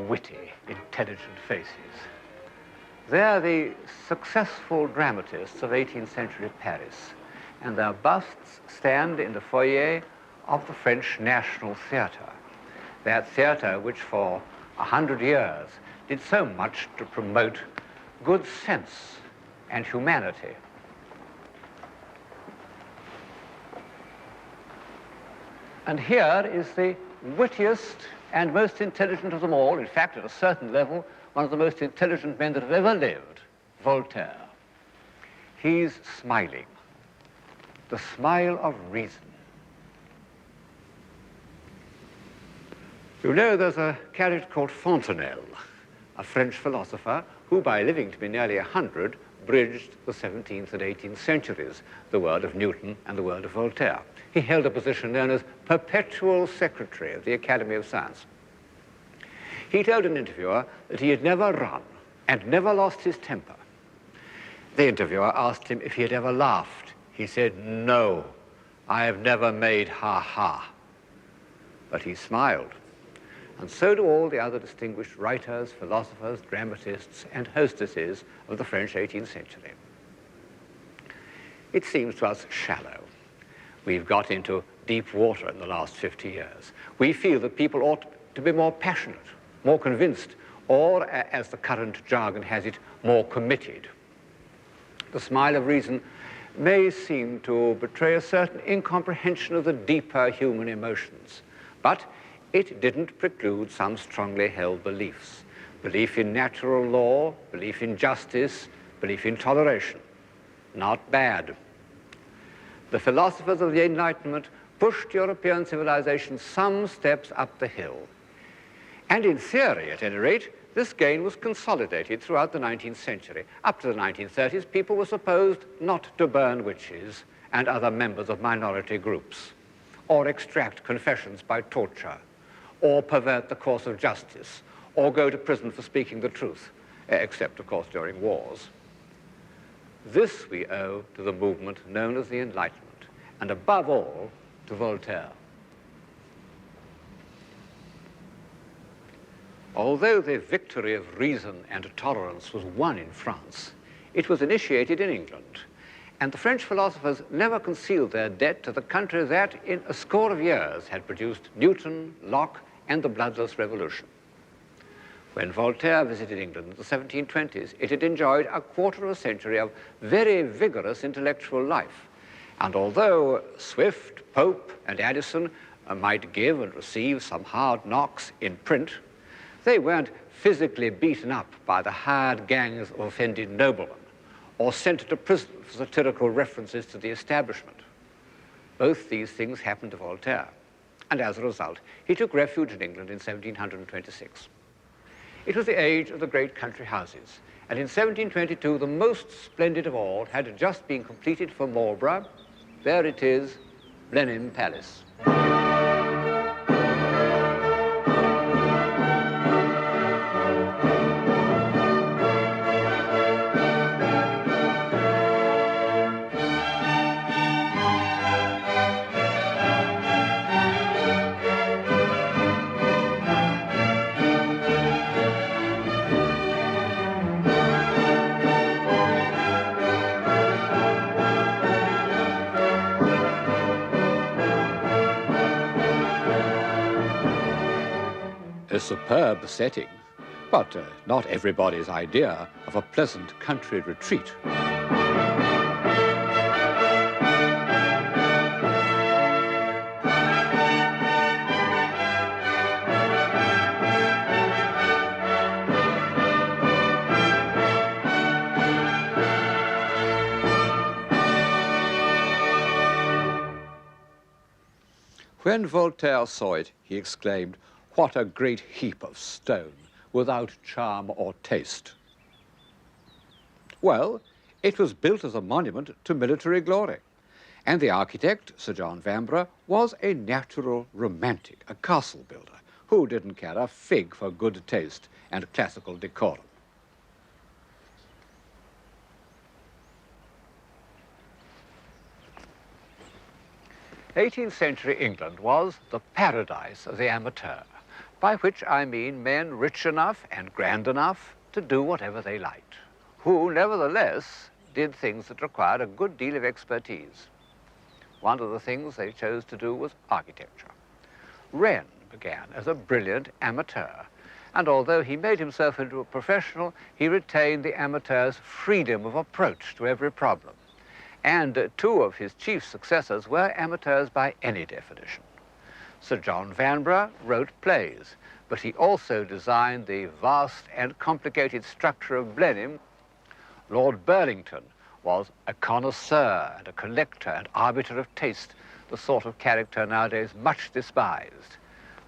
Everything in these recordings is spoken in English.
witty, intelligent faces. They're the successful dramatists of 18th century Paris, and their busts stand in the foyer of the French National Theatre, that theatre which for 100 years did so much to promote good sense and humanity. And here is the wittiest and most intelligent of them all, in fact, at a certain level, one of the most intelligent men that have ever lived, Voltaire. He's smiling, the smile of reason. You know, there's a character called Fontenelle, a French philosopher who, by living to be nearly 100, bridged the 17th and 18th centuries, the world of Newton and the world of Voltaire. He held a position known as perpetual secretary of the Academy of Science. He told an interviewer that he had never run and never lost his temper. The interviewer asked him if he had ever laughed. He said, "No, I have never made ha-ha." But he smiled. And so do all the other distinguished writers, philosophers, dramatists, and hostesses of the French 18th century. It seems to us shallow. We've got into deep water in the last 50 years. We feel that people ought to be more passionate, more convinced, or, as the current jargon has it, more committed. The smile of reason may seem to betray a certain incomprehension of the deeper human emotions, but it didn't preclude some strongly held beliefs. Belief in natural law, belief in justice, belief in toleration. Not bad. The philosophers of the Enlightenment pushed European civilization some steps up the hill. And in theory, at any rate, this gain was consolidated throughout the 19th century. Up to the 1930s, people were supposed not to burn witches and other members of minority groups, or extract confessions by torture, or pervert the course of justice, or go to prison for speaking the truth, except, of course, during wars. This we owe to the movement known as the Enlightenment, and above all, to Voltaire. Although the victory of reason and tolerance was won in France, it was initiated in England, and the French philosophers never concealed their debt to the country that, in a score of years, had produced Newton, Locke, and the bloodless revolution. When Voltaire visited England in the 1720s, it had enjoyed a quarter of a century of very vigorous intellectual life. And although Swift, Pope, and Addison might give and receive some hard knocks in print, they weren't physically beaten up by the hired gangs of offended noblemen or sent to prison for satirical references to the establishment. Both these things happened to Voltaire, and as a result, he took refuge in England in 1726. It was the age of the great country houses, and in 1722, the most splendid of all had just been completed for Marlborough. There it is, Blenheim Palace. A superb setting, but not everybody's idea of a pleasant country retreat. When Voltaire saw it, he exclaimed, "What a great heap of stone, without charm or taste." Well, it was built as a monument to military glory, and the architect, Sir John Vanbrugh, was a natural romantic, a castle builder, who didn't care a fig for good taste and classical decorum. '18th century England was the paradise of the amateur. by which I mean men rich enough and grand enough to do whatever they liked, who nevertheless did things that required a good deal of expertise. One of the things they chose to do was architecture. Wren began as a brilliant amateur, and although he made himself into a professional, he retained the amateur's freedom of approach to every problem. And two of his chief successors were amateurs by any definition. Sir John Vanbrugh wrote plays, but he also designed the vast and complicated structure of Blenheim. Lord Burlington was a connoisseur and a collector and arbiter of taste, the sort of character nowadays much despised.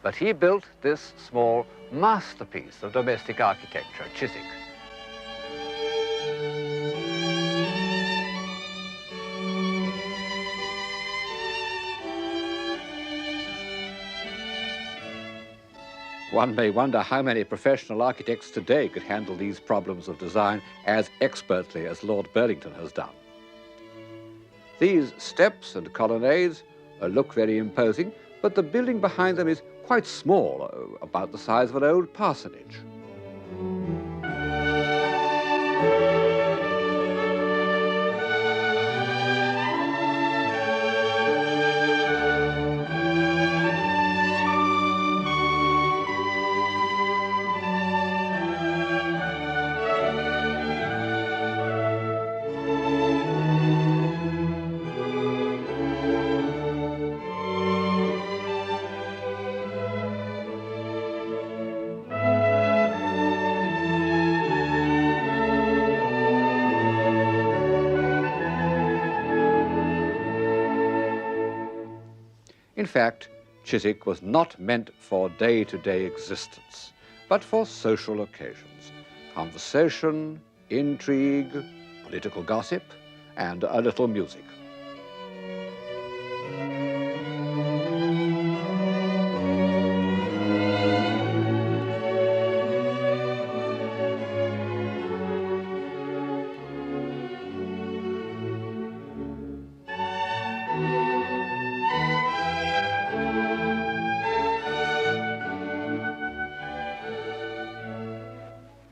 But he built this small masterpiece of domestic architecture, Chiswick. One may wonder how many professional architects today could handle these problems of design as expertly as Lord Burlington has done. These steps and colonnades look very imposing, but the building behind them is quite small, about the size of an old parsonage. In fact, Chiswick was not meant for day-to-day existence, but for social occasions, conversation, intrigue, political gossip, and a little music.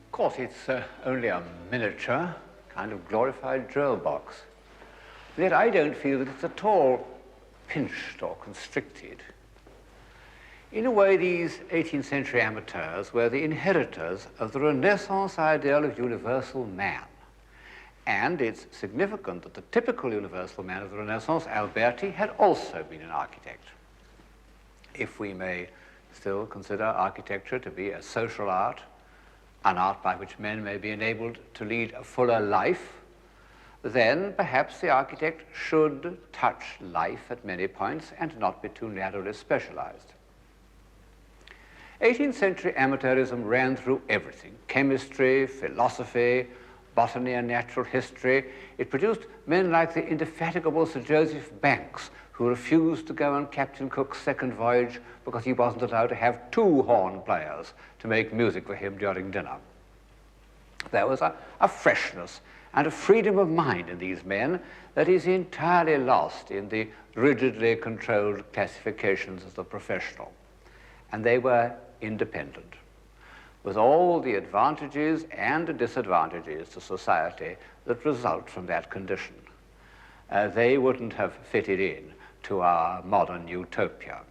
Of course, it's only a miniature, kind of glorified drill box. And yet I don't feel that it's at all pinched or constricted. In a way, these 18th century amateurs were the inheritors of the Renaissance ideal of universal man. And it's significant that the typical universal man of the Renaissance, Alberti, had also been an architect. If we may still consider architecture to be a social art, an art by which men may be enabled to lead a fuller life, then perhaps the architect should touch life at many points and not be too narrowly specialized. 18th century amateurism ran through everything: chemistry, philosophy, botany and natural history. It produced men like the indefatigable Sir Joseph Banks, who refused to go on Captain Cook's second voyage because he wasn't allowed to have two horn players to make music for him during dinner. There was a freshness and a freedom of mind in these men that is entirely lost in the rigidly controlled classifications of the professional. And they were independent, with all the advantages and disadvantages to society that result from that condition. They wouldn't have fitted in to our modern utopia.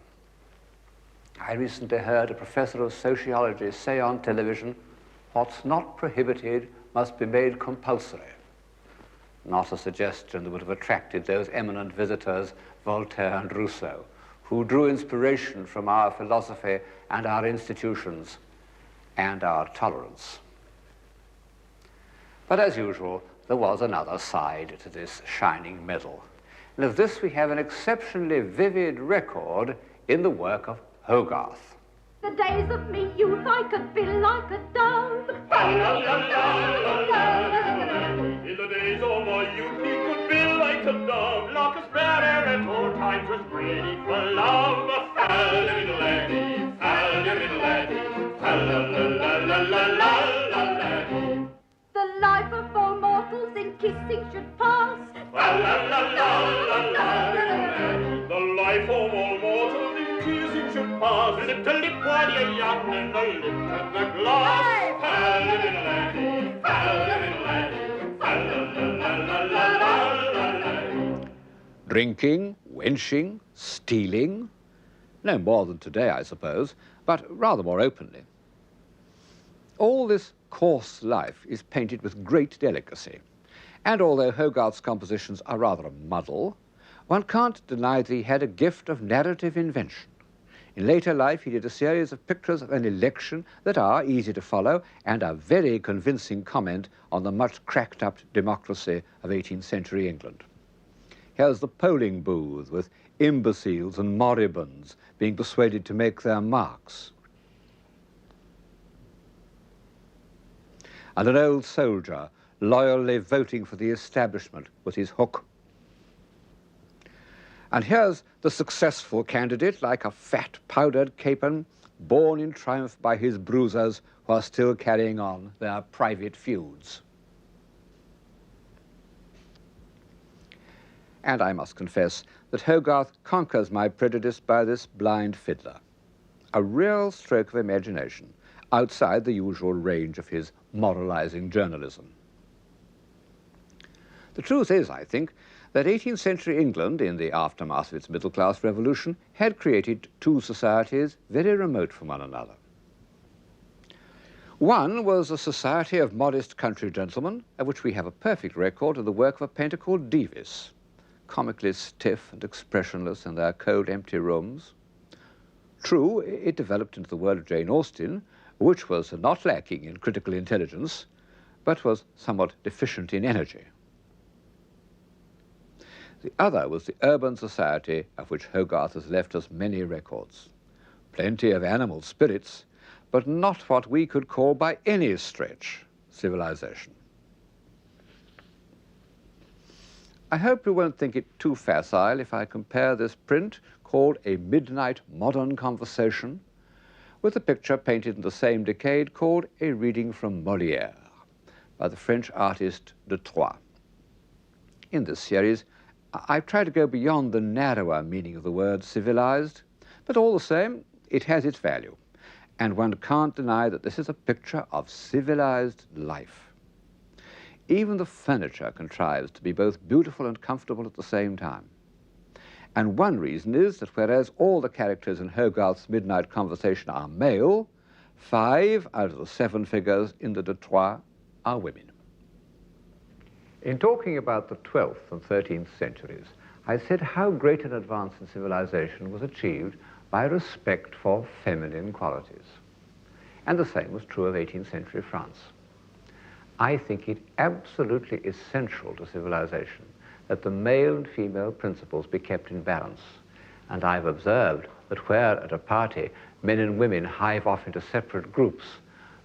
I recently heard a professor of sociology say on television, "What's not prohibited must be made compulsory." Not a suggestion that would have attracted those eminent visitors, Voltaire and Rousseau, who drew inspiration from our philosophy and our institutions and our tolerance. But as usual, there was another side to this shining medal. And of this we have an exceptionally vivid record in the work of Hogarth. The days of me youth I could be like a dove. In the days of my youth he could be like a dove, like a sparrow at all times was ready for love. Fell little laddie, fell little laddie, fell la la la la la la laddie. The life of all mortals in kissing should pass. Fell la la la la la laddie. The life of all mortals in kissing should pass. Lip to lip while yacht and the lift of the glass. Fa-la-la-la-la-la, fa-la-la-la-la-la-la-la-la. Drinking, wenching, stealing. No more than today, I suppose, but rather more openly. All this coarse life is painted with great delicacy, and although Hogarth's compositions are rather a muddle, one can't deny that he had a gift of narrative invention. In later life, he did a series of pictures of an election that are easy to follow and a very convincing comment on the much cracked-up democracy of 18th century England. Here's the polling booth with imbeciles and moribunds being persuaded to make their marks. And an old soldier loyally voting for the establishment with his hook. And here's the successful candidate, like a fat, powdered capon, borne in triumph by his bruisers who are still carrying on their private feuds. And I must confess that Hogarth conquers my prejudice by this blind fiddler, a real stroke of imagination, outside the usual range of his moralizing journalism. The truth is, I think, that 18th century England, in the aftermath of its middle-class revolution, had created two societies very remote from one another. One was a society of modest country gentlemen, of which we have a perfect record in the work of a painter called Davis, comically stiff and expressionless in their cold, empty rooms. True, it developed into the world of Jane Austen, which was not lacking in critical intelligence, but was somewhat deficient in energy. The other was the urban society of which Hogarth has left us many records. Plenty of animal spirits, but not what we could call by any stretch civilization. I hope you won't think it too facile if I compare this print, called A Midnight Modern Conversation, with a picture painted in the same decade called A Reading from Molière by the French artist de Troyes. In this series, I've tried to go beyond the narrower meaning of the word civilized, but all the same, it has its value, and one can't deny that this is a picture of civilized life. Even the furniture contrives to be both beautiful and comfortable at the same time. And one reason is that whereas all the characters in Hogarth's Midnight Conversation are male, 5 out of the 7 figures in the de Troyes are women. In talking about the 12th and 13th centuries, I said how great an advance in civilization was achieved by respect for feminine qualities. And the same was true of 18th century France. I think it absolutely essential to civilization that the male and female principles be kept in balance. And I've observed that where at a party men and women hive off into separate groups,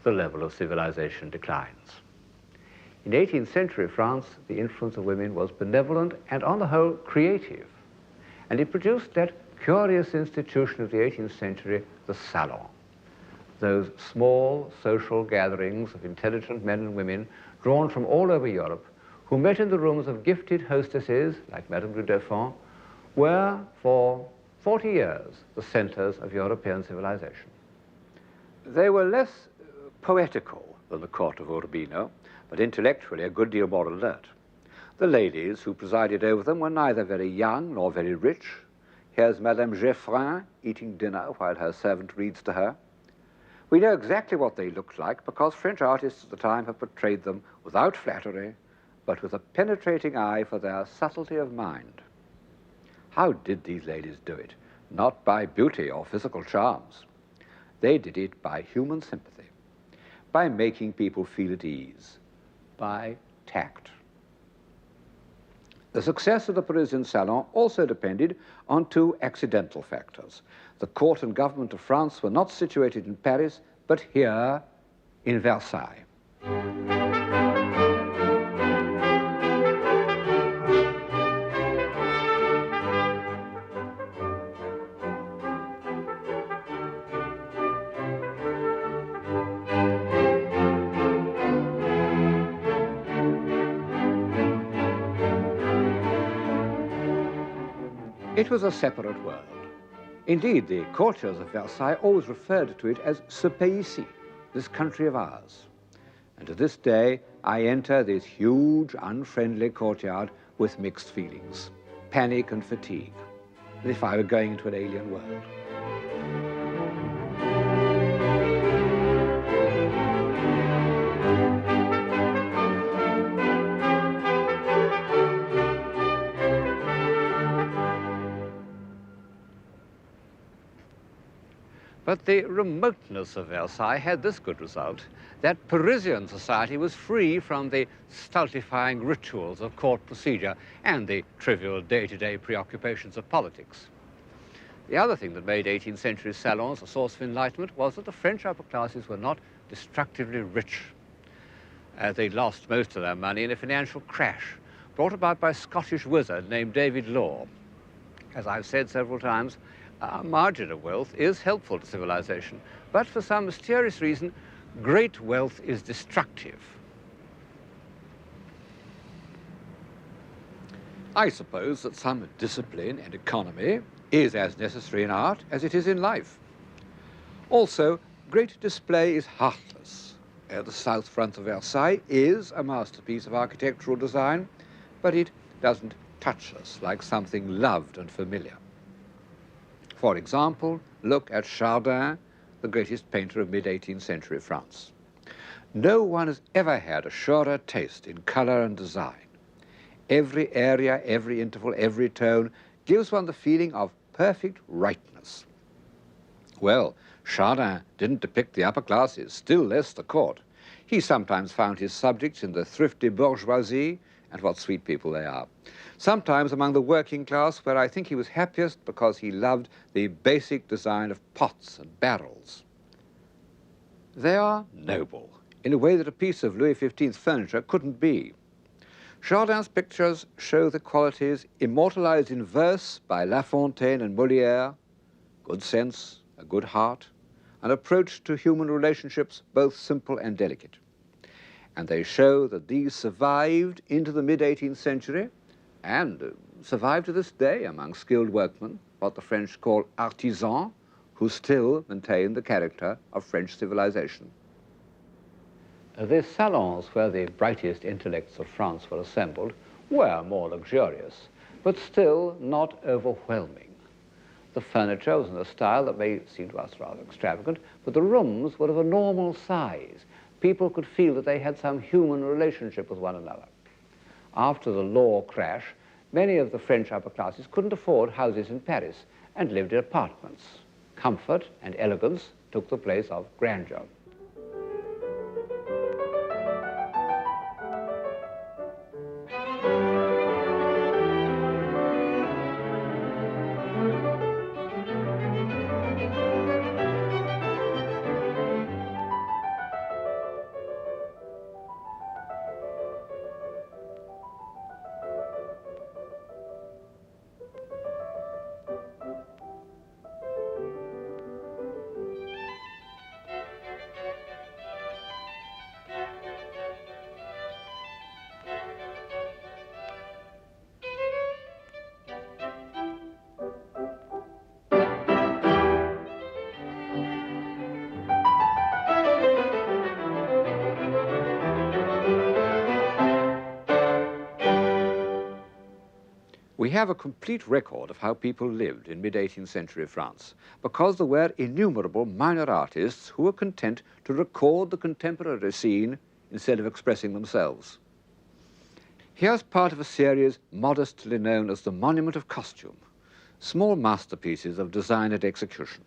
the level of civilization declines. In 18th century France, the influence of women was benevolent and, on the whole, creative. And it produced that curious institution of the 18th century, the salon. Those small social gatherings of intelligent men and women drawn from all over Europe, who met in the rooms of gifted hostesses, like Madame du Deffand, were, for 40 years, the centers of European civilization. They were less poetical than the court of Urbino, but intellectually a good deal more alert. The ladies who presided over them were neither very young nor very rich. Here's Madame Geoffrin eating dinner while her servant reads to her. We know exactly what they looked like because French artists at the time have portrayed them without flattery, but with a penetrating eye for their subtlety of mind. How did these ladies do it? Not by beauty or physical charms. They did it by human sympathy, by making people feel at ease, by tact. The success of the Parisian salon also depended on 2 accidental factors. The court and government of France were not situated in Paris, but here in Versailles. It was a separate world. Indeed, the courtiers of Versailles always referred to it as ce pays-ci, this country of ours. And to this day, I enter this huge, unfriendly courtyard with mixed feelings, panic and fatigue, as if I were going into an alien world. But the remoteness of Versailles had this good result, that Parisian society was free from the stultifying rituals of court procedure and the trivial day-to-day preoccupations of politics. The other thing that made 18th century salons a source of enlightenment was that the French upper classes were not destructively rich. They lost most of their money in a financial crash brought about by a Scottish wizard named David Law. As I've said several times, a margin of wealth is helpful to civilization, but for some mysterious reason, great wealth is destructive. I suppose that some discipline and economy is as necessary in art as it is in life. Also, great display is heartless. The south front of Versailles is a masterpiece of architectural design, but it doesn't touch us like something loved and familiar. For example, look at Chardin, the greatest painter of mid-18th century France. No one has ever had a surer taste in color and design. Every area, every interval, every tone gives one the feeling of perfect rightness. Well, Chardin didn't depict the upper classes, still less the court. He sometimes found his subjects in the thrifty bourgeoisie, and what sweet people they are. Sometimes among the working class, where I think he was happiest because he loved the basic design of pots and barrels. They are noble, in a way that a piece of Louis XV furniture couldn't be. Chardin's pictures show the qualities immortalized in verse by La Fontaine and Molière: good sense, a good heart, an approach to human relationships both simple and delicate. And they show that these survived into the mid-18th century and survive to this day among skilled workmen, what the French call artisans, who still maintain the character of French civilization. The salons where the brightest intellects of France were assembled were more luxurious, but still not overwhelming. The furniture was in a style that may seem to us rather extravagant, but the rooms were of a normal size. People could feel that they had some human relationship with one another. After the law crash, many of the French upper classes couldn't afford houses in Paris and lived in apartments. Comfort and elegance took the place of grandeur. We have a complete record of how people lived in mid-18th century France, because there were innumerable minor artists who were content to record the contemporary scene instead of expressing themselves. Here's part of a series modestly known as the Monument of Costume, small masterpieces of design and execution.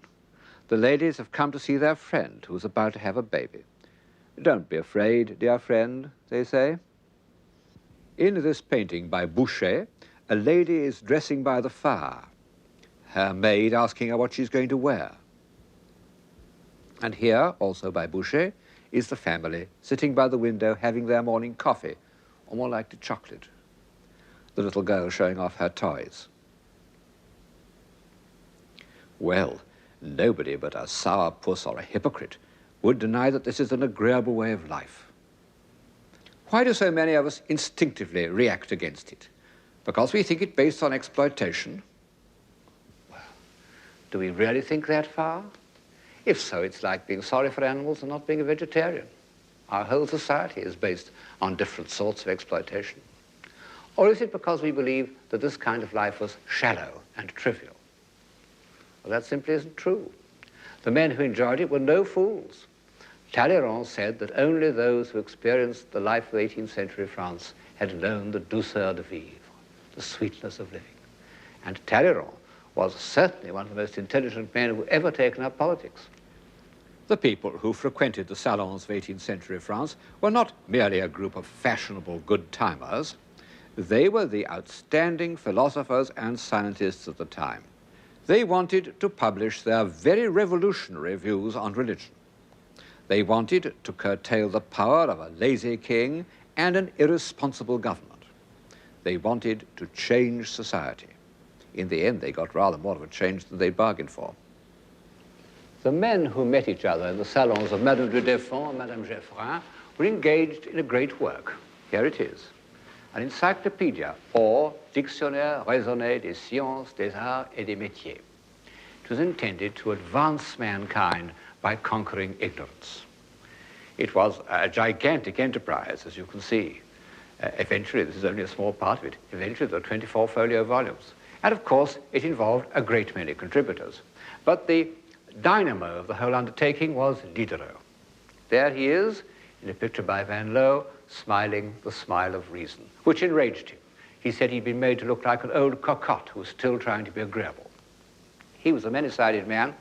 The ladies have come to see their friend who is about to have a baby. Don't be afraid, dear friend, they say. In this painting by Boucher, a lady is dressing by the fire, her maid asking her what she's going to wear. And here, also by Boucher, is the family sitting by the window having their morning coffee, or more likely chocolate. The little girl showing off her toys. Well, nobody but a sourpuss or a hypocrite would deny that this is an agreeable way of life. Why do so many of us instinctively react against it? Because we think it based on exploitation? Well, Do we really think that far? If so, it's like being sorry for animals and not being a vegetarian. Our whole society is based on different sorts of exploitation. Or is it because we believe that this kind of life was shallow and trivial? Well, that simply isn't true. The men who enjoyed it were no fools. Talleyrand said that only those who experienced the life of 18th century France had known the douceur de vivre, the sweetness of living. And Talleyrand was certainly one of the most intelligent men who ever taken up politics. The people who frequented the salons of 18th century France were not merely a group of fashionable good-timers. They were the outstanding philosophers and scientists of the time. They wanted to publish their very revolutionary views on religion. They wanted to curtail the power of a lazy king and an irresponsible government. They wanted to change society. In the end, they got rather more of a change than they bargained for. The men who met each other in the salons of Madame de Deffand and Madame Geoffrin were engaged in a great work. Here it is, an encyclopedia, or Dictionnaire raisonné des sciences, des arts et des métiers. It was intended to advance mankind by conquering ignorance. It was a gigantic enterprise, as you can see. Eventually, this is only a small part of it, eventually there are 24 folio volumes. And of course, it involved a great many contributors. But the dynamo of the whole undertaking was Diderot. There he is, in a picture by Van Loo, smiling the smile of reason, which enraged him. He said he'd been made to look like an old cocotte who was still trying to be agreeable. He was a many-sided man,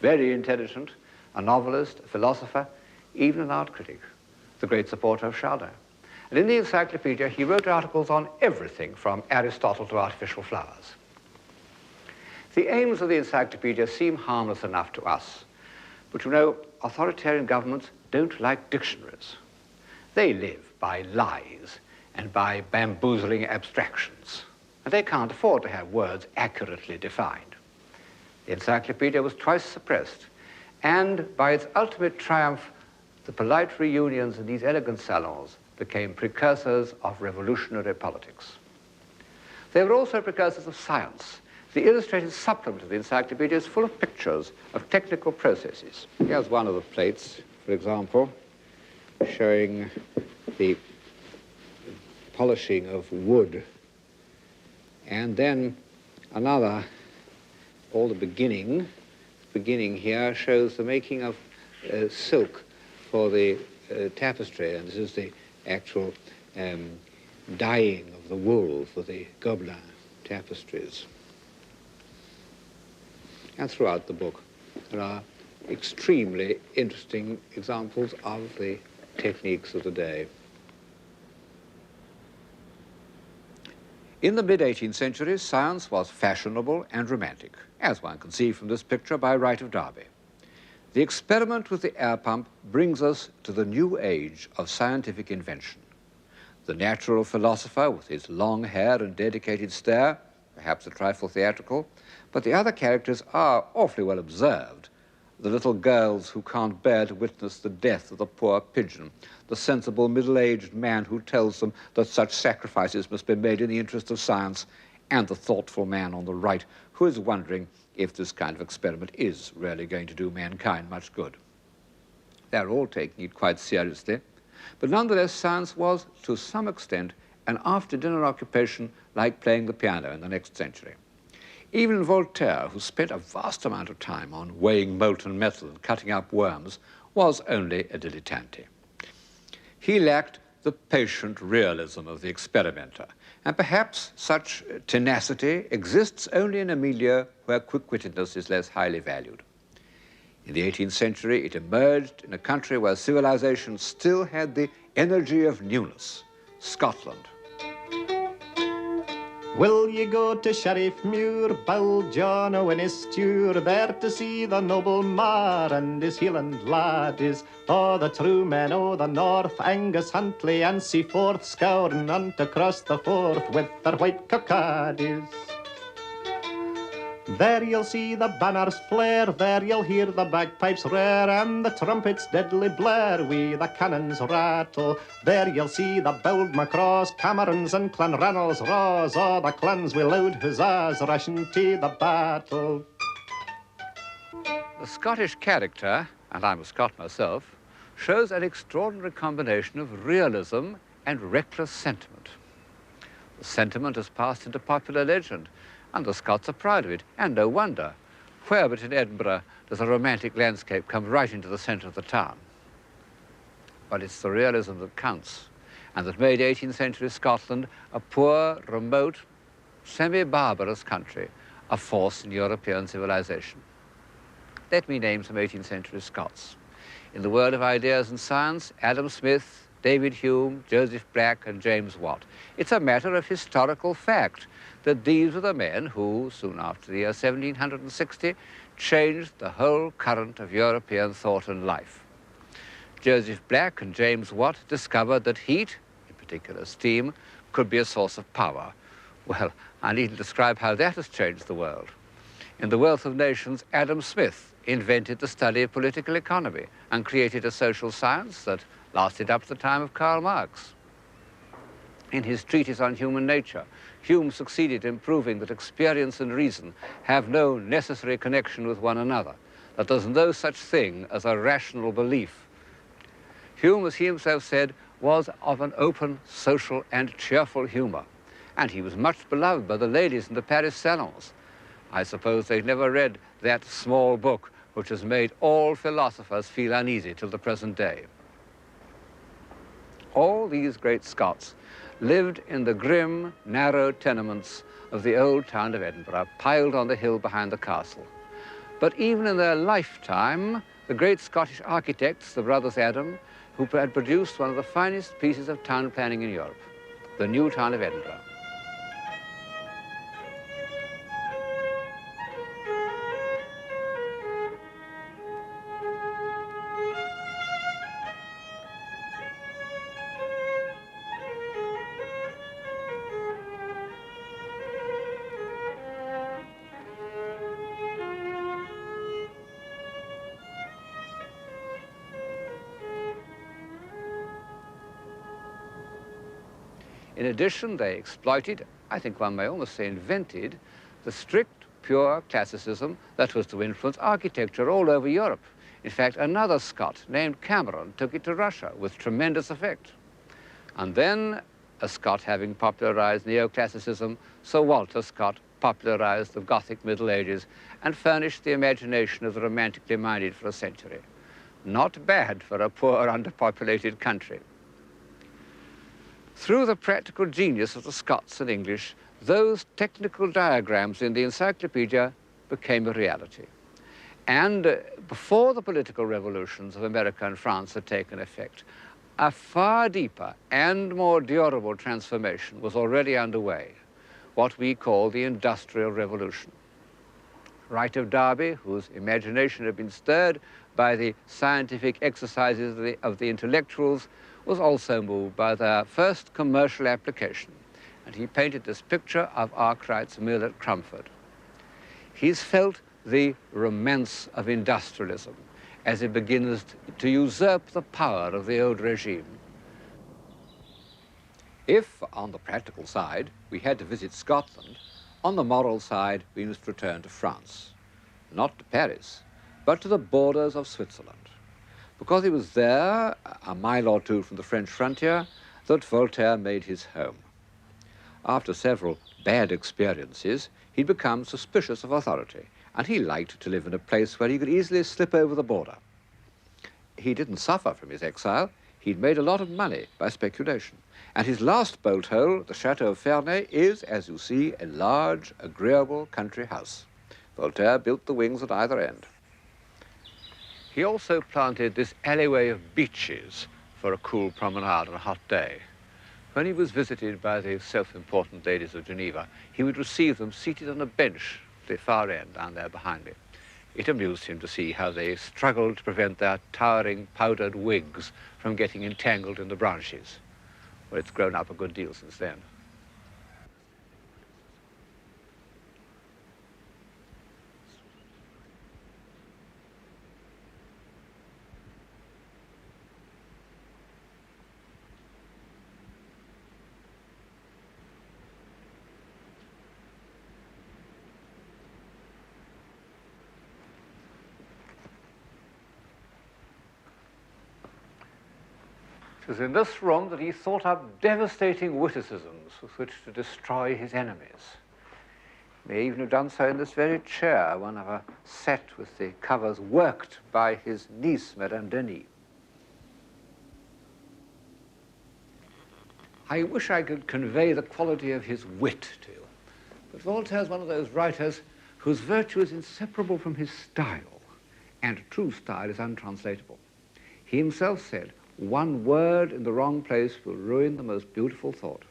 very intelligent, a novelist, a philosopher, even an art critic, the great supporter of Chardin. And in the encyclopedia, he wrote articles on everything from Aristotle to artificial flowers. The aims of the encyclopedia seem harmless enough to us, but you know, authoritarian governments don't like dictionaries. They live by lies and by bamboozling abstractions, and they can't afford to have words accurately defined. The encyclopedia was twice suppressed, and by its ultimate triumph, the polite reunions in these elegant salons became precursors of revolutionary politics. They were also precursors of science. The illustrated supplement of the encyclopedia is full of pictures of technical processes. Here's one of the plates, for example, showing the polishing of wood. And then another, all the beginning here shows the making of silk for the tapestry, and this is the actual dyeing of the wool for the Gobelin tapestries. And throughout the book, there are extremely interesting examples of the techniques of the day. In the mid-18th century, science was fashionable and romantic, as one can see from this picture by Wright of Derby. The experiment with the air pump brings us to the new age of scientific invention. The natural philosopher, with his long hair and dedicated stare, perhaps a trifle theatrical, but the other characters are awfully well observed. The little girls who can't bear to witness the death of the poor pigeon, the sensible middle-aged man who tells them that such sacrifices must be made in the interest of science, and the thoughtful man on the right who is wondering if this kind of experiment is really going to do mankind much good. They're all taking it quite seriously, but nonetheless science was, to some extent, an after-dinner occupation like playing the piano in the next century. Even Voltaire, who spent a vast amount of time on weighing molten metal and cutting up worms, was only a dilettante. He lacked the patient realism of the experimenter, and perhaps such tenacity exists only in a milieu where quick-wittedness is less highly valued. In the 18th century, it emerged in a country where civilization still had the energy of newness, Scotland. Will ye go to Sheriff Muir, Bill John Owen is steer, there to see the noble Mar and his Hieland laddies? Oh, the true men o' the north, Angus Huntley and Seaforth, scouring on to cross the Forth with their white cockaddies. There you'll see the banners flare, there you'll hear the bagpipes rare, and the trumpets deadly blare, wi' the cannons rattle. There you'll see the bold Macross, Camerons and Clanranald's raws, all the clans wi' loud huzzas rushing to the battle. The Scottish character, and I'm a Scot myself, shows an extraordinary combination of realism and reckless sentiment. The sentiment has passed into popular legend, and the Scots are proud of it, and no wonder. Where but in Edinburgh does a romantic landscape come right into the centre of the town? But it's the realism that counts, and that made 18th century Scotland a poor, remote, semi-barbarous country, a force in European civilization. Let me name some 18th century Scots. In the world of ideas and science, Adam Smith, David Hume, Joseph Black, and James Watt. It's a matter of historical fact that these were the men who, soon after the year 1760, changed the whole current of European thought and life. Joseph Black and James Watt discovered that heat, in particular steam, could be a source of power. Well, I needn't describe how that has changed the world. In The Wealth of Nations, Adam Smith invented the study of political economy and created a social science that lasted up to the time of Karl Marx. In his treatise on human nature, Hume succeeded in proving that experience and reason have no necessary connection with one another, that there's no such thing as a rational belief. Hume, as he himself said, was of an open, social, and cheerful humor, and he was much beloved by the ladies in the Paris salons. I suppose they've never read that small book which has made all philosophers feel uneasy till the present day. All these great Scots lived in the grim, narrow tenements of the old town of Edinburgh, piled on the hill behind the castle. But even in their lifetime, the great Scottish architects, the brothers Adam, who had produced one of the finest pieces of town planning in Europe, the new town of Edinburgh. In addition, they exploited, I think one may almost say invented, the strict, pure classicism that was to influence architecture all over Europe. In fact, another Scot named Cameron took it to Russia with tremendous effect. And then, a Scot having popularized neoclassicism, Sir Walter Scott popularized the Gothic Middle Ages and furnished the imagination of the romantically minded for a century. Not bad for a poor, underpopulated country. Through the practical genius of the Scots and English, those technical diagrams in the encyclopedia became a reality. And before the political revolutions of America and France had taken effect, a far deeper and more durable transformation was already underway, what we call the Industrial Revolution. Wright of Derby, whose imagination had been stirred by the scientific exercises of the intellectuals, was also moved by their first commercial application, and he painted this picture of Arkwright's mill at Crumford. He's felt the romance of industrialism as it begins to usurp the power of the old regime. If, on the practical side, we had to visit Scotland, on the moral side, we must return to France. Not to Paris, but to the borders of Switzerland. Because it was there, a mile or two from the French frontier, that Voltaire made his home. After several bad experiences, he'd become suspicious of authority, and he liked to live in a place where he could easily slip over the border. He didn't suffer from his exile. He'd made a lot of money by speculation. And his last bolt hole, the Chateau of Ferney, is, as you see, a large, agreeable country house. Voltaire built the wings at either end. He also planted this alleyway of beeches for a cool promenade on a hot day. When he was visited by the self-important ladies of Geneva, he would receive them seated on a bench at the far end, down there behind me. It amused him to see how they struggled to prevent their towering powdered wigs from getting entangled in the branches. Well, it's grown up a good deal since then. It was in this room that he thought up devastating witticisms with which to destroy his enemies. He may even have done so in this very chair, one of a set with the covers worked by his niece, Madame Denis. I wish I could convey the quality of his wit to you, but Voltaire is one of those writers whose virtue is inseparable from his style, and true style is untranslatable. He himself said, "One word in the wrong place will ruin the most beautiful thought."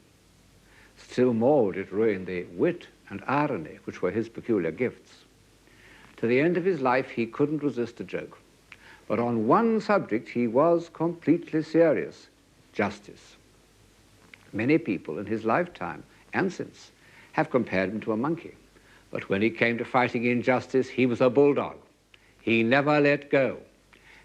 Still more would it ruin the wit and irony which were his peculiar gifts. To the end of his life, he couldn't resist a joke. But on one subject, he was completely serious: justice. Many people in his lifetime, and since, have compared him to a monkey. But when he came to fighting injustice, he was a bulldog. He never let go.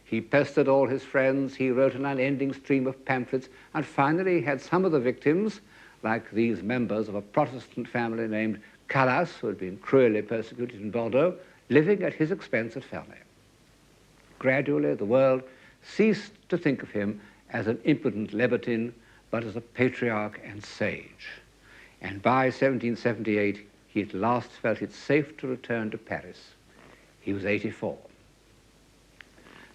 He pestered all his friends, he wrote an unending stream of pamphlets, and finally he had some of the victims, like these members of a Protestant family named Calas, who had been cruelly persecuted in Bordeaux, living at his expense at Ferney. Gradually, the world ceased to think of him as an impudent libertine, but as a patriarch and sage. And by 1778, he at last felt it safe to return to Paris. He was 84.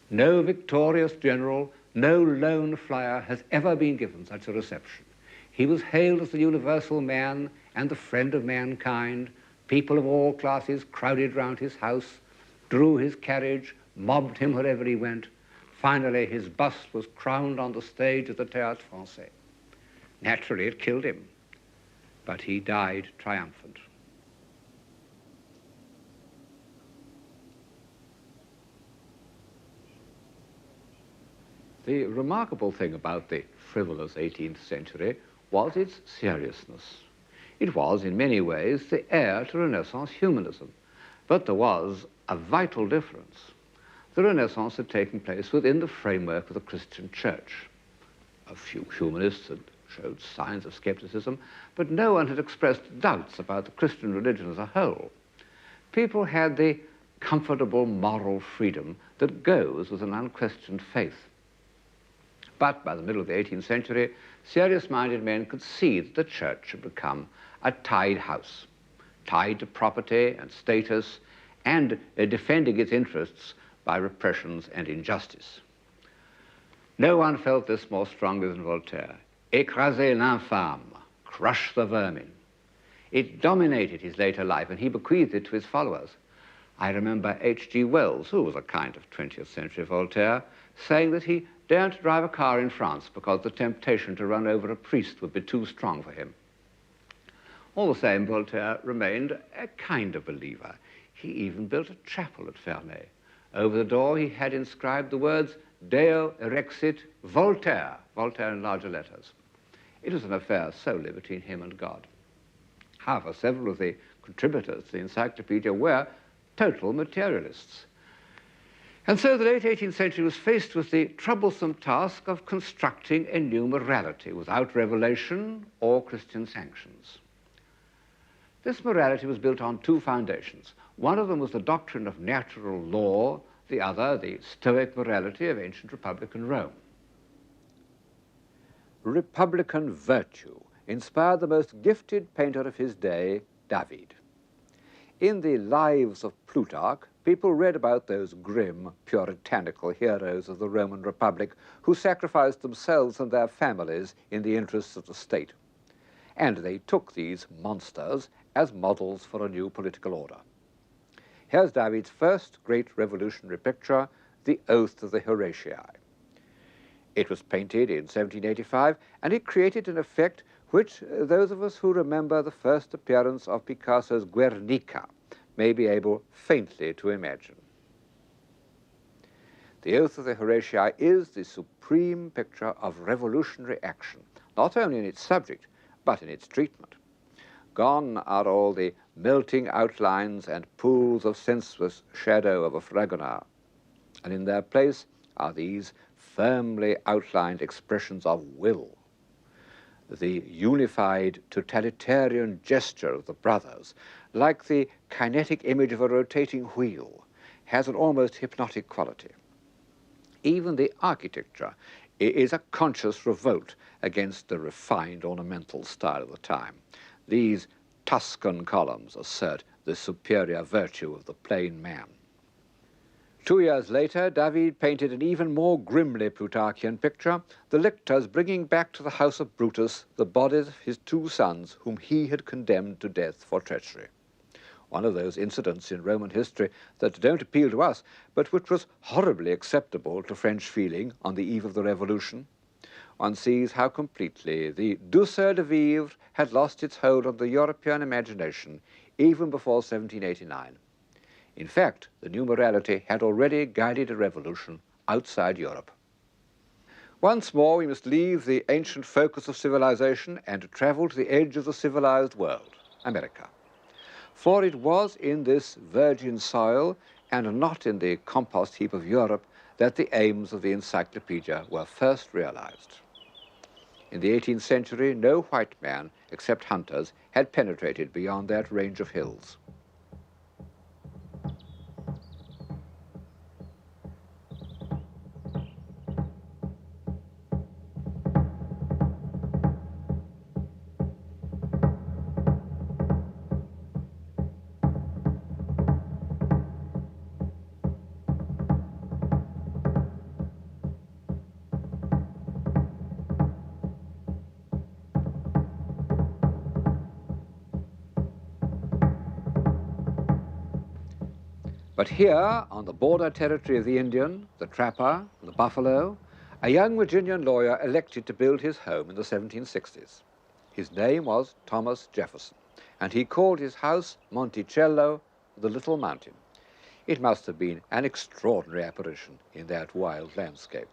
No victorious general, no lone flyer has ever been given such a reception. He was hailed as the universal man and the friend of mankind. People of all classes crowded round his house, drew his carriage, mobbed him wherever he went. Finally, his bust was crowned on the stage of the Théâtre Français. Naturally, it killed him, but he died triumphant. The remarkable thing about the frivolous 18th century was its seriousness. It was, in many ways, the heir to Renaissance humanism, but there was a vital difference. The Renaissance had taken place within the framework of the Christian church. A few humanists had showed signs of skepticism, but no one had expressed doubts about the Christian religion as a whole. People had the comfortable moral freedom that goes with an unquestioned faith. But by the middle of the 18th century, serious-minded men could see that the church had become a tied house, tied to property and status, and defending its interests by repressions and injustice. No one felt this more strongly than Voltaire. Écraser l'infâme, crush the vermin. It dominated his later life, and he bequeathed it to his followers. I remember H.G. Wells, who was a kind of 20th century Voltaire, saying that he daren't drive a car in France because the temptation to run over a priest would be too strong for him. All the same, Voltaire remained a kind of believer. He even built a chapel at Ferney. Over the door he had inscribed the words Deo erexit Voltaire, Voltaire in larger letters. It was an affair solely between him and God. However, several of the contributors to the encyclopedia were total materialists. And so the late 18th century was faced with the troublesome task of constructing a new morality without revelation or Christian sanctions. This morality was built on two foundations. One of them was the doctrine of natural law, the other the Stoic morality of ancient Republican Rome. Republican virtue inspired the most gifted painter of his day, David. In the Lives of Plutarch, people read about those grim, puritanical heroes of the Roman Republic who sacrificed themselves and their families in the interests of the state. And they took these monsters as models for a new political order. Here's David's first great revolutionary picture, The Oath of the Horatii. It was painted in 1785, and it created an effect which those of us who remember the first appearance of Picasso's Guernica may be able faintly to imagine. The Oath of the Horatii is the supreme picture of revolutionary action, not only in its subject, but in its treatment. Gone are all the melting outlines and pools of senseless shadow of a Fragonard, and in their place are these firmly outlined expressions of will. The unified totalitarian gesture of the brothers, like the kinetic image of a rotating wheel, has an almost hypnotic quality. Even the architecture is a conscious revolt against the refined ornamental style of the time. These Tuscan columns assert the superior virtue of the plain man. 2 years later, David painted an even more grimly Plutarchian picture, the lictors bringing back to the house of Brutus the bodies of his 2 sons whom he had condemned to death for treachery. One of those incidents in Roman history that don't appeal to us, but which was horribly acceptable to French feeling on the eve of the Revolution. One sees how completely the douceur de vivre had lost its hold on the European imagination even before 1789. In fact, the new morality had already guided a revolution outside Europe. Once more, we must leave the ancient focus of civilization and travel to the edge of the civilized world, America. For it was in this virgin soil and not in the compost heap of Europe that the aims of the encyclopedia were first realized. In the 18th century, no white man, except hunters, had penetrated beyond that range of hills. But here, on the border territory of the Indian, the trapper, the buffalo, a young Virginian lawyer elected to build his home in the 1760s. His name was Thomas Jefferson, and he called his house Monticello, the Little Mountain. It must have been an extraordinary apparition in that wild landscape.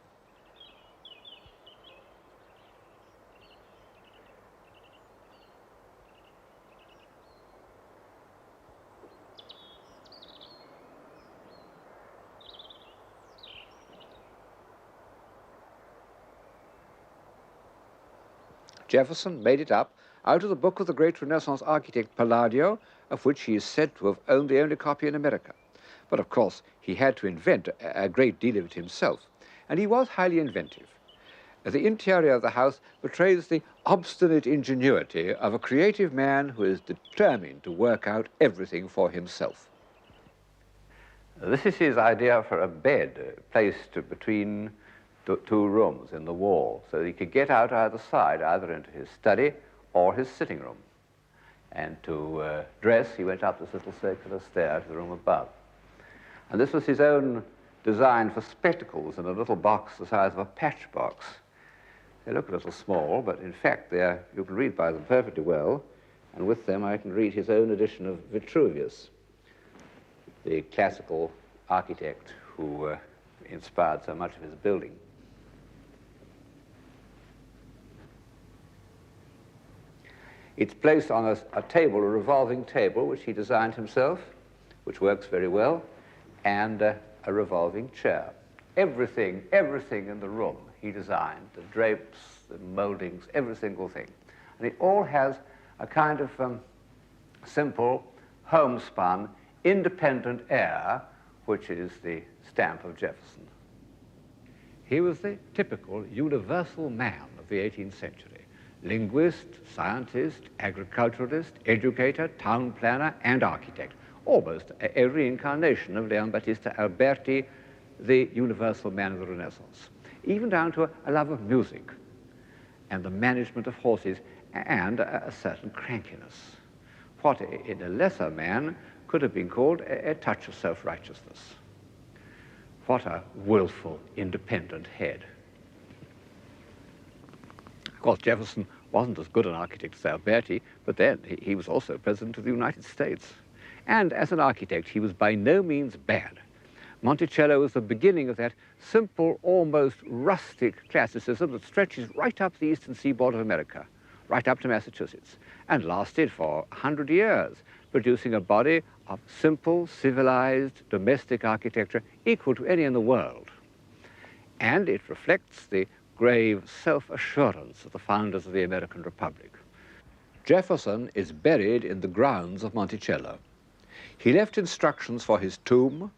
Jefferson made it up out of the book of the great Renaissance architect Palladio, of which he is said to have owned the only copy in America. But of course, he had to invent a great deal of it himself, and he was highly inventive. The interior of the house betrays the obstinate ingenuity of a creative man who is determined to work out everything for himself. This is his idea for a bed placed between 2 rooms in the wall, so that he could get out either side, either into his study or his sitting room. And to dress, he went up this little circular stair to the room above. And this was his own design for spectacles in a little box the size of a patch box. They look a little small, but in fact you can read by them perfectly well, and with them I can read his own edition of Vitruvius, the classical architect who inspired so much of his building. It's placed on a table, a revolving table, which he designed himself, which works very well, and a revolving chair. Everything in the room he designed, the drapes, the moldings, every single thing. And it all has a kind of simple, homespun, independent air, which is the stamp of Jefferson. He was the typical universal man of the 18th century. Linguist, scientist, agriculturalist, educator, town planner, and architect. Almost a reincarnation of Leon Battista Alberti, the universal man of the Renaissance. Even down to a love of music and the management of horses and a certain crankiness. What in a lesser man could have been called a touch of self-righteousness. What a willful, independent head. Of course, Jefferson wasn't as good an architect as Alberti, but then he was also President of the United States. And as an architect, he was by no means bad. Monticello was the beginning of that simple, almost rustic classicism that stretches right up the eastern seaboard of America, right up to Massachusetts, and lasted for 100 years, producing a body of simple, civilized, domestic architecture equal to any in the world. And it reflects the grave self-assurance of the founders of the American Republic. Jefferson is buried in the grounds of Monticello. He left instructions for his tomb,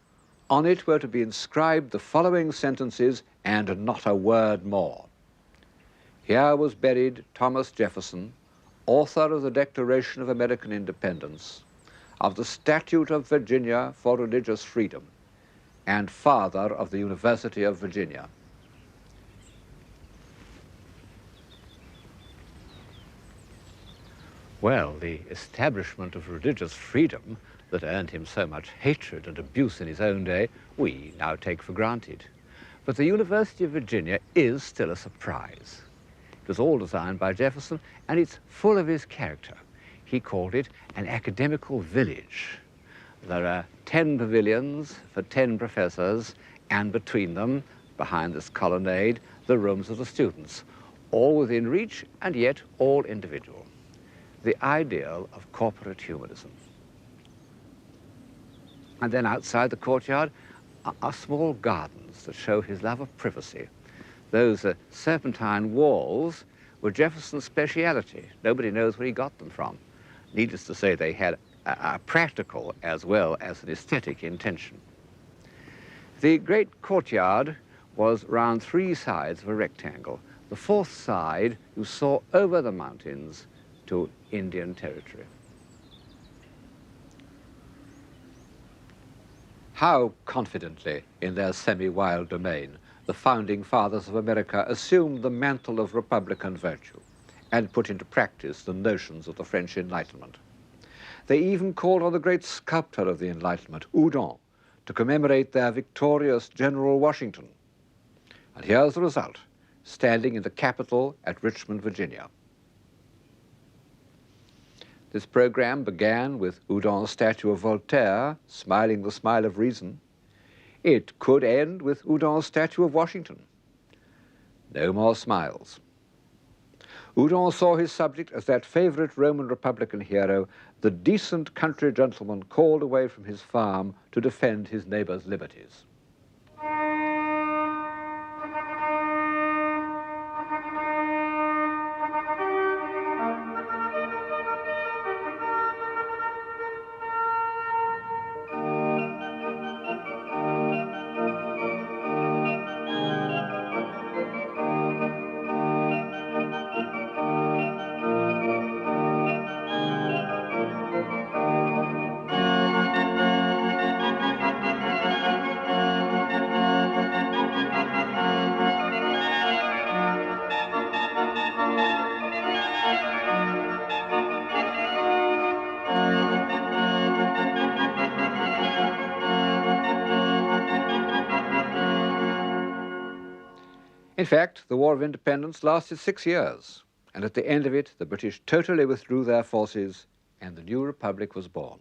On it were to be inscribed the following sentences, and not a word more. Here was buried Thomas Jefferson, author of the Declaration of American Independence, of the Statute of Virginia for Religious Freedom, and father of the University of Virginia. Well, the establishment of religious freedom that earned him so much hatred and abuse in his own day, we now take for granted. But the University of Virginia is still a surprise. It was all designed by Jefferson, and it's full of his character. He called it an academical village. There are 10 pavilions for 10 professors, and between them, behind this colonnade, the rooms of the students, all within reach and yet all individual. The ideal of corporate humanism. And then outside the courtyard are small gardens that show his love of privacy. Those serpentine walls were Jefferson's speciality. Nobody knows where he got them from. Needless to say, they had a practical as well as an aesthetic intention. The great courtyard was round 3 sides of a rectangle. The 4th side you saw over the mountains to Indian territory. How confidently, in their semi-wild domain, the founding fathers of America assumed the mantle of republican virtue and put into practice the notions of the French Enlightenment. They even called on the great sculptor of the Enlightenment, Houdon, to commemorate their victorious General Washington. And here's the result, standing in the Capitol at Richmond, Virginia. This program began with Houdon's statue of Voltaire, smiling the smile of reason. It could end with Houdon's statue of Washington. No more smiles. Houdon saw his subject as that favorite Roman Republican hero, the decent country gentleman called away from his farm to defend his neighbor's liberties. In fact, the War of Independence lasted 6 years, and at the end of it, the British totally withdrew their forces, and the new republic was born.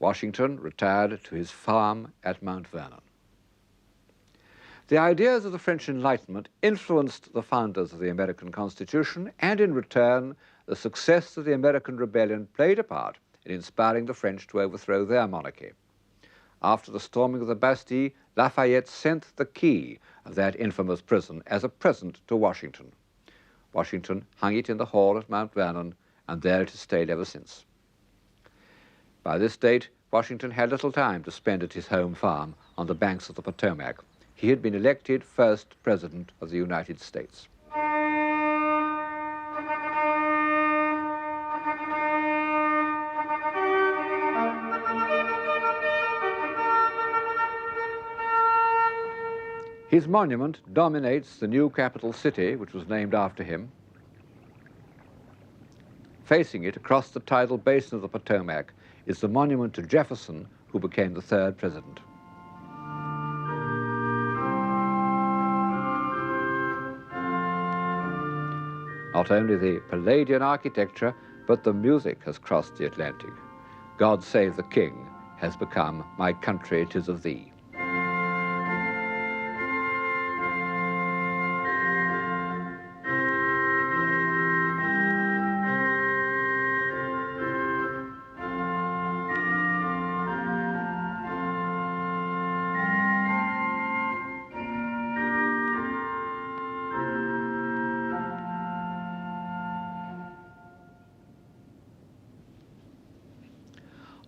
Washington retired to his farm at Mount Vernon. The ideas of the French Enlightenment influenced the founders of the American Constitution, and in return, the success of the American Rebellion played a part in inspiring the French to overthrow their monarchy. After the storming of the Bastille, Lafayette sent the key of that infamous prison as a present to Washington. Washington hung it in the hall at Mount Vernon, and there it has stayed ever since. By this date, Washington had little time to spend at his home farm on the banks of the Potomac. He had been elected first President of the United States. His monument dominates the new capital city, which was named after him. Facing it, across the tidal basin of the Potomac, is the monument to Jefferson, who became the 3rd president. Not only the Palladian architecture, but the music has crossed the Atlantic. God Save the King has become My Country 'Tis of Thee.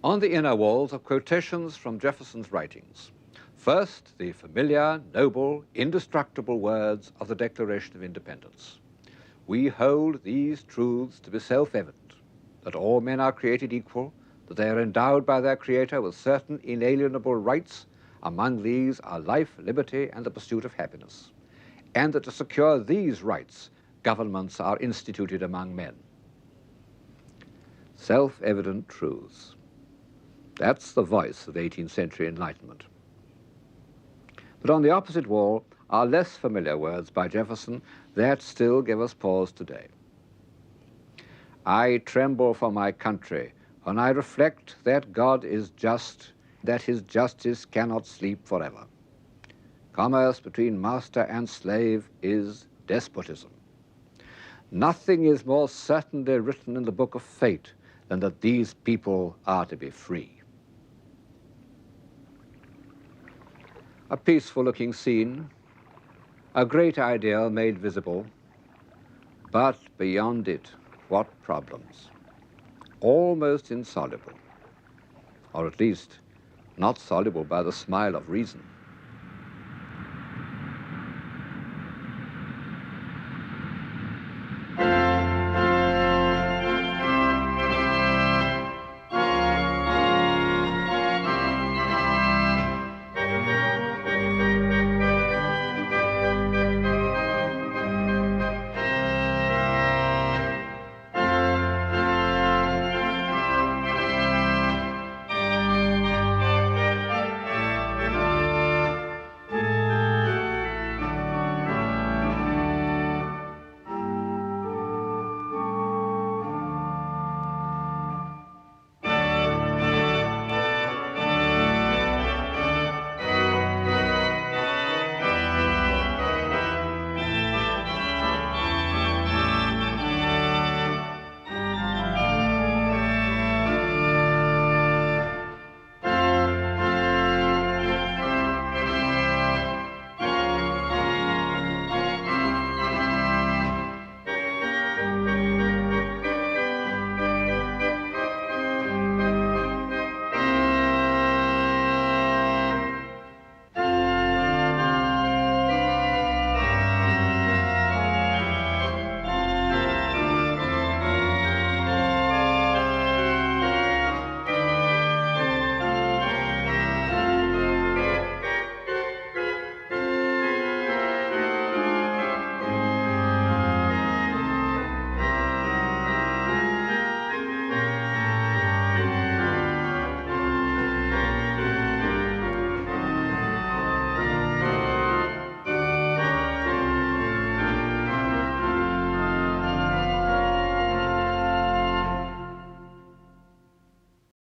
On the inner walls are quotations from Jefferson's writings. First, the familiar, noble, indestructible words of the Declaration of Independence. We hold these truths to be self-evident, that all men are created equal, that they are endowed by their Creator with certain inalienable rights. Among these are life, liberty, and the pursuit of happiness, and that to secure these rights, governments are instituted among men. Self-evident truths. That's the voice of 18th century Enlightenment. But on the opposite wall are less familiar words by Jefferson that still give us pause today. I tremble for my country when I reflect that God is just, that his justice cannot sleep forever. Commerce between master and slave is despotism. Nothing is more certainly written in the book of fate than that these people are to be free. A peaceful-looking scene, a great ideal made visible, but beyond it, what problems? Almost insoluble, or at least not soluble by the smile of reason.